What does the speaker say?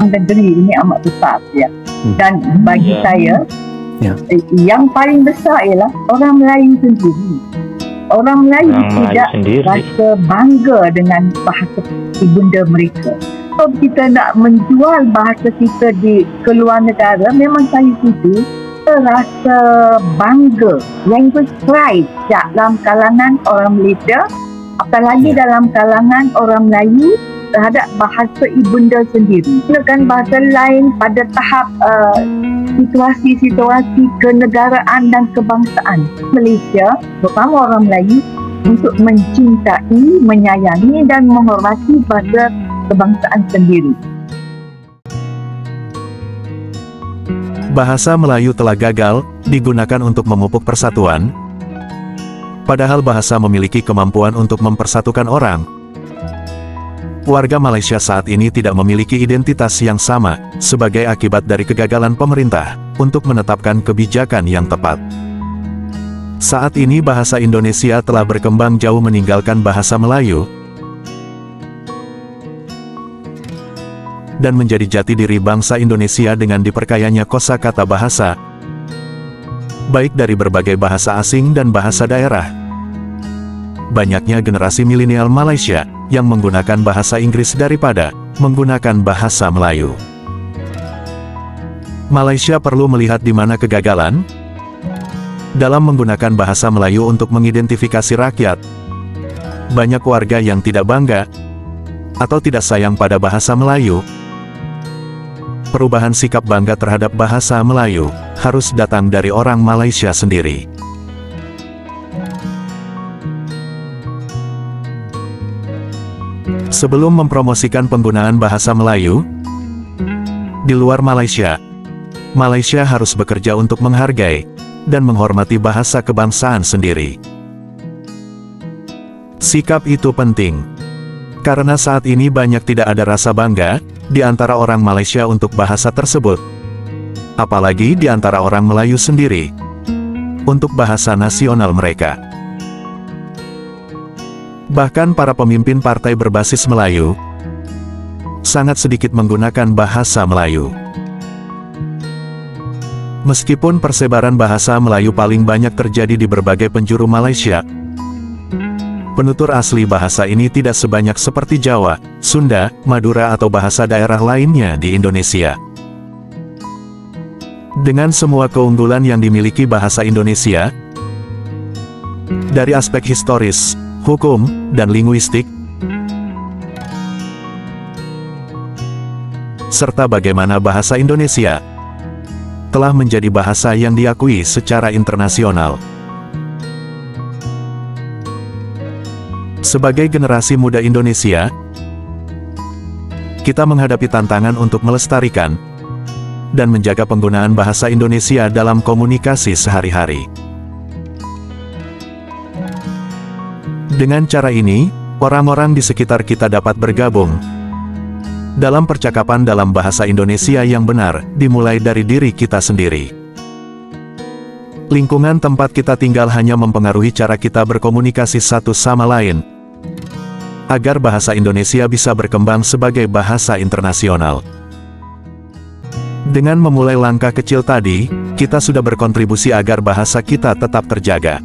dalam negeri ini amat besar ya. Dan bagi saya yang paling besar ialah orang Melayu sendiri. Orang Melayu tidak rasa bangga dengan bahasa ibunda mereka. Kalau kita nak menjual bahasa kita di keluar negara, memang saya setuju, kita rasa bangga, language pride dalam kalangan orang Malaysia, apalagi dalam kalangan orang Melayu terhadap bahasa ibunda sendiri. Gunakan bahasa lain pada tahap situasi-situasi kenegaraan dan kebangsaan Malaysia, terutama orang Melayu, untuk mencintai, menyayangi dan menghormati bahasa kebangsaan sendiri. Bahasa Melayu telah gagal digunakan untuk memupuk persatuan, padahal bahasa memiliki kemampuan untuk mempersatukan orang. Warga Malaysia saat ini tidak memiliki identitas yang sama, sebagai akibat dari kegagalan pemerintah untuk menetapkan kebijakan yang tepat. Saat ini bahasa Indonesia telah berkembang jauh meninggalkan bahasa Melayu, dan menjadi jati diri bangsa Indonesia dengan diperkayanya kosakata bahasa, baik dari berbagai bahasa asing dan bahasa daerah. Banyaknya generasi milenial Malaysia yang menggunakan bahasa Inggris daripada menggunakan bahasa Melayu. Malaysia perlu melihat di mana kegagalan dalam menggunakan bahasa Melayu untuk mengidentifikasi rakyat. Banyak warga yang tidak bangga atau tidak sayang pada bahasa Melayu. Perubahan sikap bangga terhadap bahasa Melayu harus datang dari orang Malaysia sendiri. Sebelum mempromosikan penggunaan bahasa Melayu di luar Malaysia, Malaysia harus bekerja untuk menghargai dan menghormati bahasa kebangsaan sendiri. Sikap itu penting, karena saat ini banyak tidak ada rasa bangga di antara orang Malaysia untuk bahasa tersebut, apalagi di antara orang Melayu sendiri untuk bahasa nasional mereka. Bahkan para pemimpin partai berbasis Melayu sangat sedikit menggunakan bahasa Melayu. Meskipun persebaran bahasa Melayu paling banyak terjadi di berbagai penjuru Malaysia, penutur asli bahasa ini tidak sebanyak seperti Jawa, Sunda, Madura atau bahasa daerah lainnya di Indonesia. Dengan semua keunggulan yang dimiliki bahasa Indonesia, dari aspek historis, hukum, dan linguistik, serta bagaimana bahasa Indonesia telah menjadi bahasa yang diakui secara internasional. Sebagai generasi muda Indonesia, kita menghadapi tantangan untuk melestarikan dan menjaga penggunaan bahasa Indonesia dalam komunikasi sehari-hari. Dengan cara ini, orang-orang di sekitar kita dapat bergabung dalam percakapan dalam bahasa Indonesia yang benar, dimulai dari diri kita sendiri. Lingkungan tempat kita tinggal hanya mempengaruhi cara kita berkomunikasi satu sama lain, agar bahasa Indonesia bisa berkembang sebagai bahasa internasional. Dengan memulai langkah kecil tadi, kita sudah berkontribusi agar bahasa kita tetap terjaga.